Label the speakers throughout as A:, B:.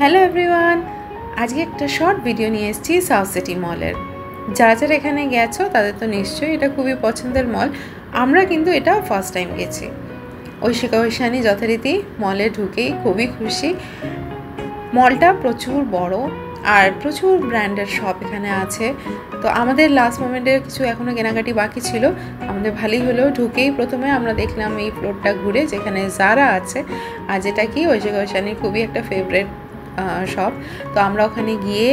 A: Hello everyone, আজকে একটা short video নিয়ে এসেছি সাউথ সিটি মলের। যারা যারা এখানে গেছো তাদের তো নিশ্চয়ই এটা খুবই পছন্দের মল। আমরা কিন্তু এটা ফার্স্ট টাইম গেছি। ঐশিকা ঐশানী যথারীতি মলে ঢুকেই খুবই খুশি। মলটা প্রচুর বড় আর প্রচুর ব্র্যান্ডের শপ এখানে আছে। তো আমাদের লাস্ট মোমেন্টে কিছু এখনও কেনাকাটি বাকি ছিল, আমাদের ভালোই হলো। ঢুকেই প্রথমে আমরা দেখলাম এই ফ্লোরটা ঘুরে যেখানে জারা আছে, আর যেটা কি ঐশিকা ঐশানীর খুবই একটা ফেভারিট শপ। তো আমরা ওখানে গিয়ে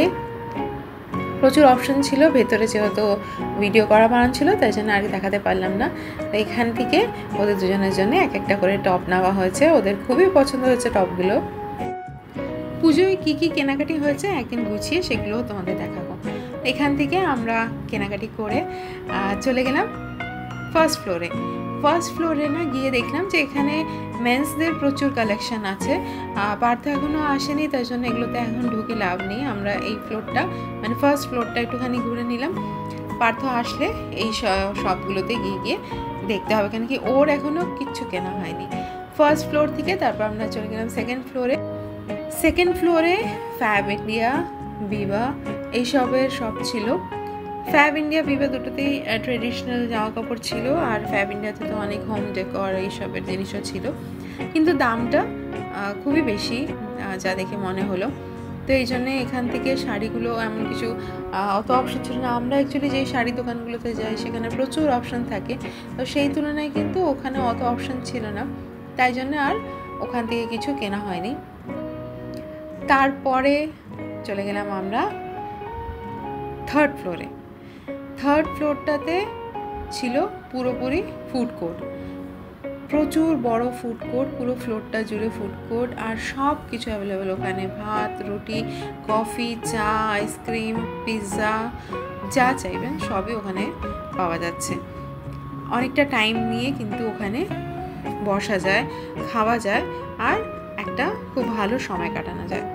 A: প্রচুর অপশন ছিল, ভেতরে যেহেতু ভিডিও করা বানান ছিল তাই জন্য আর দেখাতে পারলাম না। তো এখান থেকে ওদের দুজনের জন্য এক একটা করে টপ নেওয়া হয়েছে। ওদের খুবই পছন্দ হয়েছে টপগুলো। পুজোয় কী কী কেনাকাটি হয়েছে একদিন গুছিয়ে সেগুলোও তোমাদের দেখাবো। এখান থেকে আমরা কেনাকাটি করে চলে গেলাম ফার্স্ট ফ্লোরে না গিয়ে দেখলাম যে এখানে মেন্সদের প্রচুর কালেকশন আছে। পার্থ এখনও আসেনি, তাই জন্য এগুলোতে এখন ঢুকে লাভ নেই। আমরা এই ফ্লোরটা মানে ফার্স্ট ফ্লোরটা একটুখানি ঘুরে নিলাম। পার্থ আসলে এই সবগুলোতে গিয়ে দেখতে হবে, কেন কি ওর এখনও কিচ্ছু কেনা হয়নি। ফার্স্ট ফ্লোর থেকে তারপর আমরা চলে গেলাম সেকেন্ড ফ্লোরে ফ্যাব ইন্ডিয়া, বিভা এইসবের সব ছিল। ফ্যাব ইন্ডিয়া, বিভা দুটোতেই ট্রেডিশনাল জামা কাপড় ছিল, আর ফ্যাব ইন্ডিয়াতে তো অনেক হোম ডেকর এইসবের জিনিসও ছিল, কিন্তু দামটা খুবই বেশি যা দেখে মনে হলো। তো এই জন্যে এখান থেকে শাড়িগুলো এমন কিছু অত অপশন ছিল না। আমরা অ্যাকচুয়ালি যেই শাড়ি দোকানগুলোতে যাই সেখানে প্রচুর অপশন থাকে, তো সেই তুলনায় কিন্তু ওখানে অত অপশন ছিল না, তাই জন্য আর ওখান থেকে কিছু কেনা হয়নি। তারপরে চলে গেলাম আমরা থার্ড ফ্লোরটাতে ছিল পুরোপুরি ফুড কোর্ট, প্রচুর বড় ফুড কোর্ট, পুরো ফ্লোরটা জুড়ে ফুড কোর্ট, আর সব কিছু অ্যাভেলেবেল ওখানে। ভাত, রুটি, কফি, চা, আইসক্রিম, পিৎজা, যা চাইবেন সবই ওখানে পাওয়া যাচ্ছে। অনেকটা টাইম নিয়ে কিন্তু ওখানে বসা যায়, খাওয়া যায়, আর একটা খুব ভালো সময় কাটানো যায়।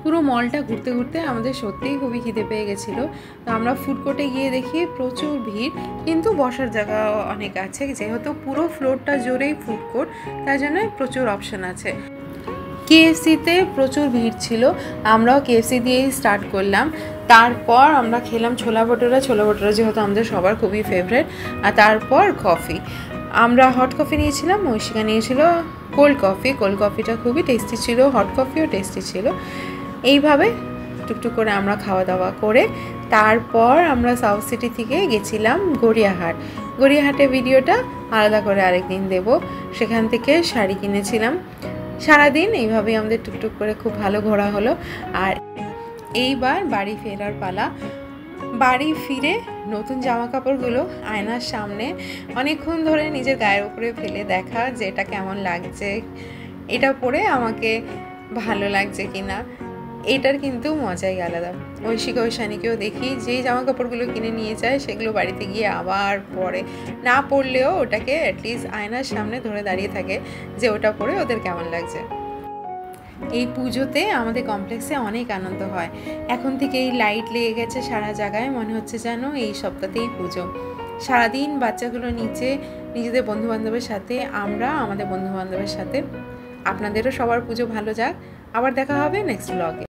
A: পুরো মলটা ঘুরতে ঘুরতে আমাদের সত্যিই খুবই খিদে পেয়ে গেছিলো। তো আমরা ফুড কোর্টে গিয়ে দেখি প্রচুর ভিড়, কিন্তু বসার জায়গা অনেক আছে। যেহেতু পুরো ফ্লোরটা জুড়েই ফুড কোর্ট, তাই জন্য প্রচুর অপশান আছে। কেএফসিতে প্রচুর ভিড় ছিল, আমরাও কেএফসি দিয়েই স্টার্ট করলাম। তারপর আমরা খেলাম ছোলা ভটোরা যেহেতু আমাদের সবার খুবই ফেভারিট। আর তারপর কফি, আমরা হট কফি নিয়েছিলাম, ঐশিকা নিয়েছিল কোল্ড কফিটা খুবই টেস্টি ছিল, হট কফিও টেস্টি ছিল। এইভাবে টুকটুক করে আমরা খাওয়া দাওয়া করে তারপর আমরা সাউথ সিটি থেকে গেছিলাম গড়িয়াহাটে ভিডিওটা আলাদা করে আরেকদিন দেব। সেখান থেকে শাড়ি কিনেছিলাম। সারাদিন এইভাবেই আমাদের টুকটুক করে খুব ভালো ঘোরা হলো। আর এইবার বাড়ি ফেরার পালা। বাড়ি ফিরে নতুন জামা কাপড়গুলো আয়নার সামনে অনেকক্ষণ ধরে নিজের গায়ের উপরে ফেলে দেখা যে এটা কেমন লাগছে, এটা পরে আমাকে ভালো লাগছে কিনা, এটার কিন্তু মজাই আলাদা। ঐশিকা ঐশানীকেও দেখি যেই জামা কাপড়গুলো কিনে নিয়ে যায় সেগুলো বাড়িতে গিয়ে আবার পরে, না পরলেও ওটাকে অ্যাটলিস্ট আয়নার সামনে ধরে দাঁড়িয়ে থাকে যে ওটা পরে ওদের কেমন লাগছে। এই পুজোতে আমাদের কমপ্লেক্সে অনেক আনন্দ হয়। এখন থেকে এই লাইট লেগে গেছে সারা জায়গায়, মনে হচ্ছে যেন এই সপ্তাহতেই পুজো। সারাদিন বাচ্চাগুলো নিচে নিজেদের বন্ধুবান্ধবের সাথে, আমরা আমাদের বন্ধুবান্ধবের সাথে। আপনাদেরও সবার পুজো ভালো যাক। আবার দেখা হবে নেক্সট ব্লগে।